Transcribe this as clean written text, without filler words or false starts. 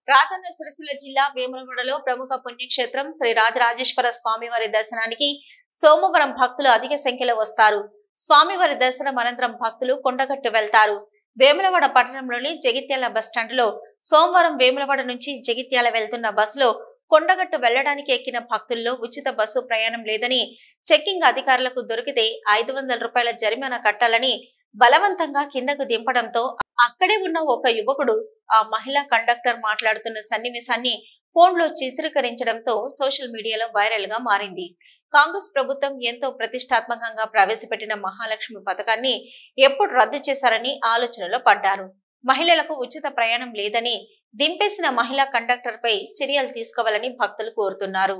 రాజన్న సిరిసిల్ల జిల్లా వేములవాడలో ప్రముఖ పుణ్యక్షేత్రం శ్రీ రాజరాజేశ్వర స్వామివారి దర్శనానికి సోమవారం భక్తులు అధిక సంఖ్యలో వస్తారు. స్వామివారి దర్శనం అనంతరం భక్తులు కొండగట్టు వెళ్తారు. వేములవాడ పట్టణంలోని జగిత్యాల బస్టాండ్లో సోమవారం వేములవాడ నుంచి జగిత్యాల వెళ్తున్న బస్సులో కొండగట్టు వెళ్లడానికి ఎక్కిన భక్తుల్లో ఉచిత బస్సు ప్రయాణం లేదని, చెక్కింగ్ అధికారులకు దొరికితే 500 రూపాయల జరిమానా కట్టాలని బలవంతంగా కిందకు దింపడంతో అక్కడే ఉన్న ఒక యువకుడు ఆ మహిళా కండక్టర్ మాట్లాడుతున్న సన్నివేశాన్ని ఫోన్లో చిత్రీకరించడంతో సోషల్ మీడియాలో వైరల్ గా మారింది. కాంగ్రెస్ ప్రభుత్వం ఎంతో ప్రతిష్టాత్మకంగా ప్రవేశపెట్టిన మహాలక్ష్మి పథకాన్ని ఎప్పుడు రద్దు చేశారని ఆలోచనలో పడ్డారు. మహిళలకు ఉచిత ప్రయాణం లేదని, దింపేసిన మహిళా కండక్టర్ పై చర్యలు తీసుకోవాలని భక్తులు కోరుతున్నారు.